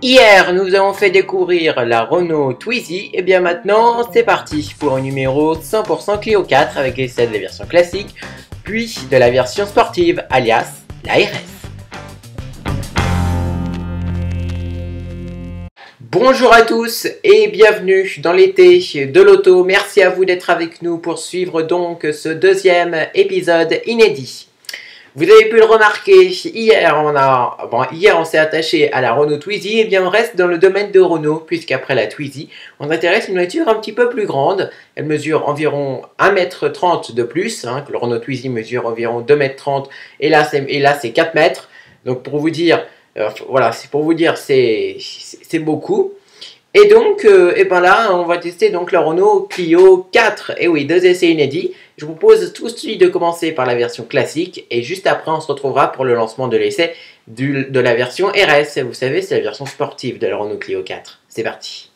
Hier, nous avons fait découvrir la Renault Twizy, et bien maintenant, c'est parti pour un numéro 100% Clio 4 avec l'essai de la version classique, puis de la version sportive, alias la RS. Bonjour à tous et bienvenue dans l'été de l'auto. Merci à vous d'être avec nous pour suivre donc ce deuxième épisode inédit. Vous avez pu le remarquer, hier on s'est attaché à la Renault Twizy, et bien on reste dans le domaine de Renault, puisqu'après la Twizy, on s'intéresse à une voiture un petit peu plus grande. Elle mesure environ 1,30 m de plus, que le Renault Twizy mesure environ 2,30 m, et là c'est 4 mètres. Donc pour vous dire, c'est beaucoup. Et donc, là, on va tester donc la Renault Clio 4. Et oui, deux essais inédits. Je vous propose tout de suite de commencer par la version classique. Et juste après, on se retrouvera pour le lancement de l'essai de la version RS. Vous savez, c'est la version sportive de la Renault Clio 4. C'est parti.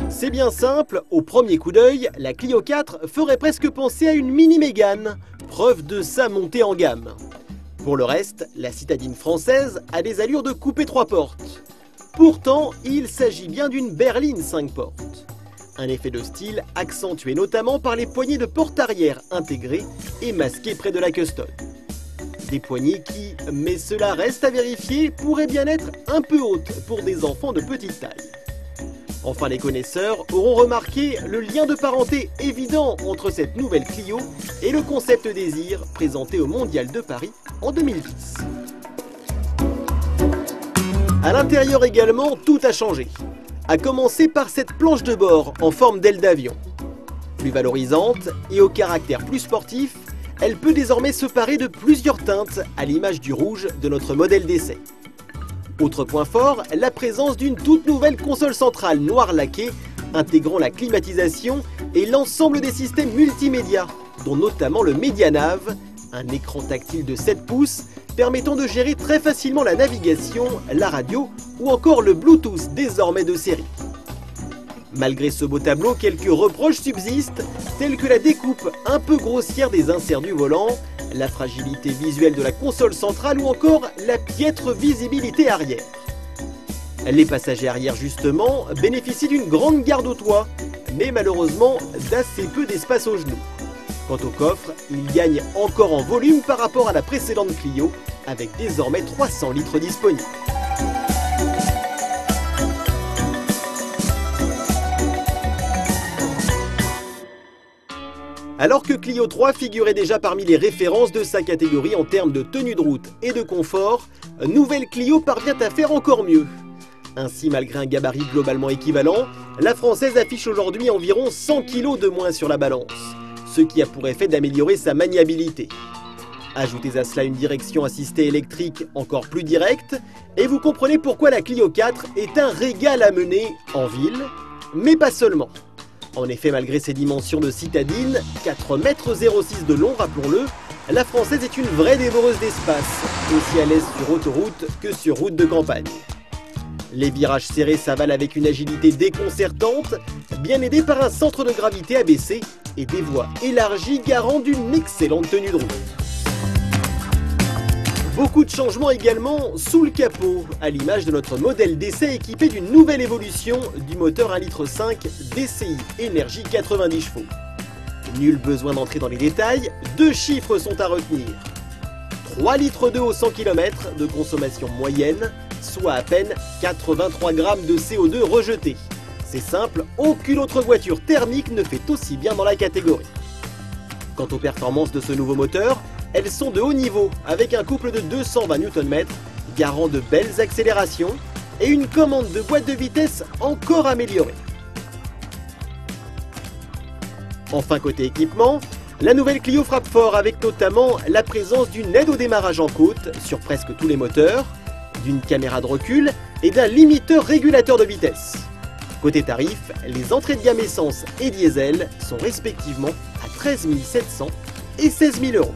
C'est bien simple, au premier coup d'œil, la Clio 4 ferait presque penser à une mini Mégane, preuve de sa montée en gamme. Pour le reste, la citadine française a des allures de coupé 3 portes. Pourtant, il s'agit bien d'une berline 5 portes. Un effet de style accentué notamment par les poignées de porte arrière intégrées et masquées près de la custode. Des poignées qui, mais cela reste à vérifier, pourraient bien être un peu hautes pour des enfants de petite taille. Enfin, les connaisseurs auront remarqué le lien de parenté évident entre cette nouvelle Clio et le concept Désir présenté au Mondial de Paris en 2010. À l'intérieur également, tout a changé. À commencer par cette planche de bord en forme d'aile d'avion. Plus valorisante et au caractère plus sportif, elle peut désormais se parer de plusieurs teintes à l'image du rouge de notre modèle d'essai. Autre point fort, la présence d'une toute nouvelle console centrale noire laquée, intégrant la climatisation et l'ensemble des systèmes multimédia, dont notamment le MediaNav, un écran tactile de 7 pouces permettant de gérer très facilement la navigation, la radio ou encore le Bluetooth désormais de série. Malgré ce beau tableau, quelques reproches subsistent, tels que la découpe un peu grossière des inserts du volant, la fragilité visuelle de la console centrale ou encore la piètre visibilité arrière. Les passagers arrière justement bénéficient d'une grande garde au toit, mais malheureusement d'assez peu d'espace aux genoux. Quant au coffre, il gagne encore en volume par rapport à la précédente Clio, avec désormais 300 litres disponibles. Alors que Clio 3 figurait déjà parmi les références de sa catégorie en termes de tenue de route et de confort, nouvelle Clio parvient à faire encore mieux. Ainsi, malgré un gabarit globalement équivalent, la française affiche aujourd'hui environ 100 kg de moins sur la balance, ce qui a pour effet d'améliorer sa maniabilité. Ajoutez à cela une direction assistée électrique encore plus directe, et vous comprenez pourquoi la Clio 4 est un régal à mener en ville, mais pas seulement. En effet, malgré ses dimensions de citadine, 4,06 m de long, rappelons-le, la française est une vraie dévoreuse d'espace, aussi à l'aise sur autoroute que sur route de campagne. Les virages serrés s'avalent avec une agilité déconcertante, bien aidée par un centre de gravité abaissé et des voies élargies garant d'une excellente tenue de route. Beaucoup de changements également sous le capot, à l'image de notre modèle d'essai équipé d'une nouvelle évolution du moteur 1,5 litre DCI Énergie 90 chevaux. Nul besoin d'entrer dans les détails, deux chiffres sont à retenir. 3,2 litres au 100 km de consommation moyenne, soit à peine 83 grammes de CO2 rejetés. C'est simple, aucune autre voiture thermique ne fait aussi bien dans la catégorie. Quant aux performances de ce nouveau moteur, elles sont de haut niveau, avec un couple de 220 Nm, garant de belles accélérations, et une commande de boîte de vitesse encore améliorée. Enfin, côté équipement, la nouvelle Clio frappe fort avec notamment la présence d'une aide au démarrage en côte sur presque tous les moteurs, d'une caméra de recul et d'un limiteur régulateur de vitesse. Côté tarif, les entrées de gamme essence et diesel sont respectivement à 13 700 et 16 000 €.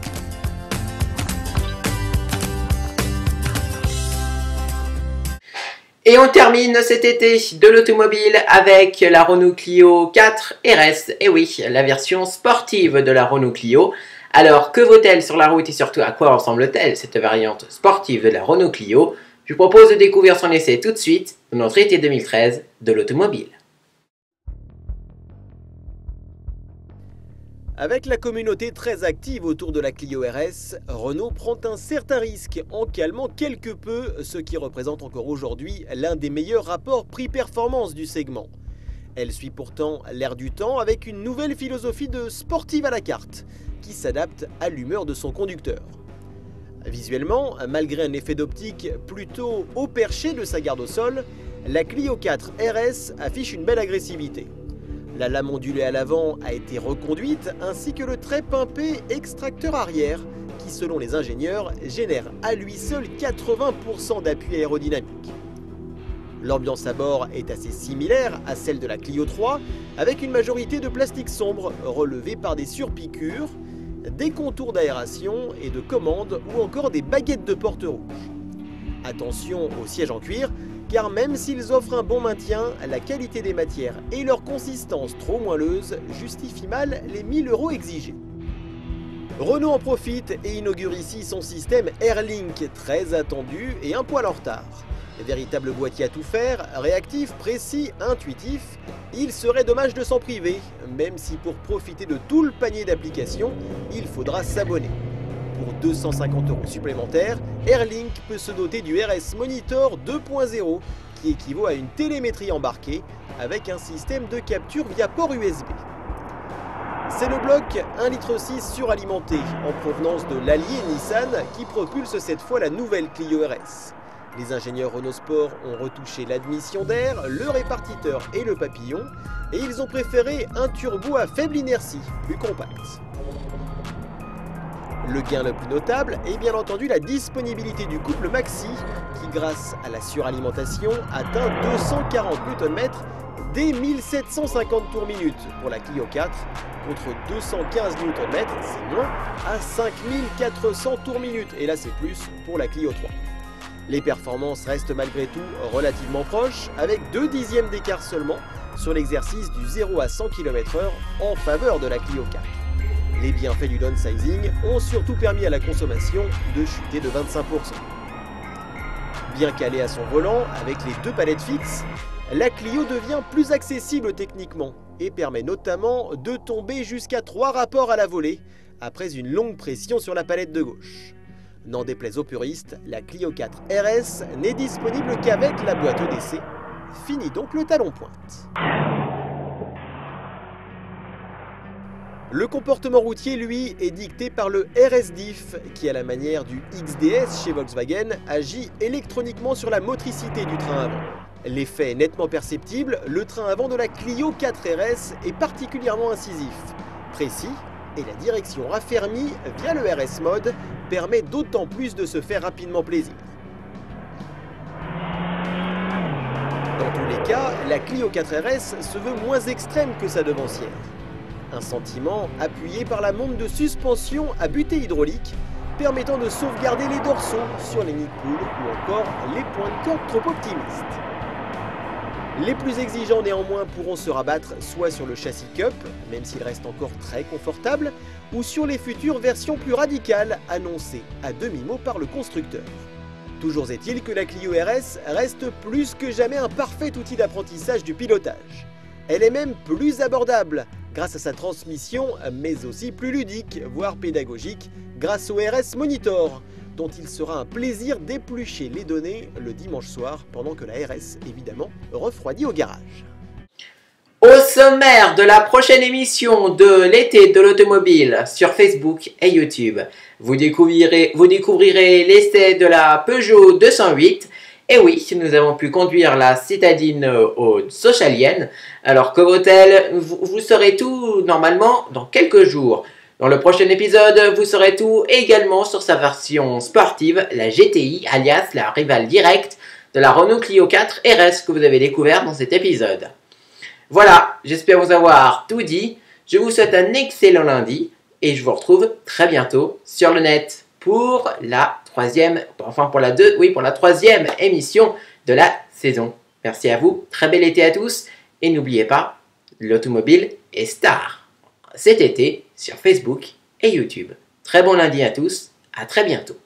Et on termine cet été de l'automobile avec la Renault Clio 4 RS. Et oui, la version sportive de la Renault Clio. Alors, que vaut-elle sur la route et surtout à quoi ressemble-t-elle cette variante sportive de la Renault Clio? Je vous propose de découvrir son essai tout de suite dans notre été 2013 de l'automobile. Avec la communauté très active autour de la Clio RS, Renault prend un certain risque en calmant quelque peu ce qui représente encore aujourd'hui l'un des meilleurs rapports prix-performance du segment. Elle suit pourtant l'air du temps avec une nouvelle philosophie de sportive à la carte qui s'adapte à l'humeur de son conducteur. Visuellement, malgré un effet d'optique plutôt haut perché de sa garde au sol, la Clio 4 RS affiche une belle agressivité. La lame ondulée à l'avant a été reconduite ainsi que le très pimpé extracteur arrière qui, selon les ingénieurs, génère à lui seul 80% d'appui aérodynamique. L'ambiance à bord est assez similaire à celle de la Clio 3 avec une majorité de plastique sombre relevé par des surpiqûres, des contours d'aération et de commandes ou encore des baguettes de porte rouge. Attention aux sièges en cuir, car même s'ils offrent un bon maintien, la qualité des matières et leur consistance trop moelleuse justifient mal les 1000 € exigés. Renault en profite et inaugure ici son système Airlink très attendu et un poil en retard. Véritable boîtier à tout faire, réactif, précis, intuitif, il serait dommage de s'en priver, même si pour profiter de tout le panier d'applications, il faudra s'abonner. Pour 250 € supplémentaires, Airlink peut se doter du RS Monitor 2.0 qui équivaut à une télémétrie embarquée avec un système de capture via port USB. C'est le bloc 1,6 litre suralimenté en provenance de l'allié Nissan qui propulse cette fois la nouvelle Clio RS. Les ingénieurs Renault Sport ont retouché l'admission d'air, le répartiteur et le papillon et ils ont préféré un turbo à faible inertie, plus compact. Le gain le plus notable est bien entendu la disponibilité du couple Maxi qui, grâce à la suralimentation, atteint 240 Nm dès 1750 tours minute pour la Clio 4 contre 215 Nm, c'est moins, à 5400 tours minute et là c'est plus pour la Clio 3. Les performances restent malgré tout relativement proches avec 2 dixièmes d'écart seulement sur l'exercice du 0 à 100 km/h en faveur de la Clio 4. Les bienfaits du downsizing ont surtout permis à la consommation de chuter de 25%. Bien calée à son volant, avec les 2 palettes fixes, la Clio devient plus accessible techniquement et permet notamment de tomber jusqu'à 3 rapports à la volée après une longue pression sur la palette de gauche. N'en déplaise aux puristes, la Clio 4 RS n'est disponible qu'avec la boîte EDC. Fini donc le talon pointe. Le comportement routier, lui, est dicté par le RS-Diff, qui, à la manière du XDS chez Volkswagen, agit électroniquement sur la motricité du train avant. L'effet est nettement perceptible, le train avant de la Clio 4 RS est particulièrement incisif, précis, et la direction raffermie via le RS Mode permet d'autant plus de se faire rapidement plaisir. Dans tous les cas, la Clio 4 RS se veut moins extrême que sa devancière. Un sentiment appuyé par la montre de suspension à butée hydraulique permettant de sauvegarder les dorsaux sur les nids de poules ou encore les points de corde trop optimistes. Les plus exigeants néanmoins pourront se rabattre soit sur le châssis Cup, même s'il reste encore très confortable, ou sur les futures versions plus radicales annoncées à demi-mot par le constructeur. Toujours est-il que la Clio RS reste plus que jamais un parfait outil d'apprentissage du pilotage. Elle est même plus abordable grâce à sa transmission, mais aussi plus ludique, voire pédagogique, grâce au RS Monitor, dont il sera un plaisir d'éplucher les données le dimanche soir, pendant que la RS, évidemment, refroidit au garage. Au sommaire de la prochaine émission de l'été de l'automobile sur Facebook et YouTube, vous découvrirez l'essai de la Peugeot 208. Et oui, nous avons pu conduire la citadine aux Sochaliennes. Alors que vaut-elle? Vous saurez tout normalement dans quelques jours. Dans le prochain épisode, vous saurez tout également sur sa version sportive, la GTI, alias la rivale directe de la Renault Clio 4 RS que vous avez découvert dans cet épisode. Voilà, j'espère vous avoir tout dit. Je vous souhaite un excellent lundi et je vous retrouve très bientôt sur le net pour la pour la troisième émission de la saison. Merci à vous, très bel été à tous, et n'oubliez pas, l'automobile est star cet été sur Facebook et YouTube. Très bon lundi à tous, à très bientôt.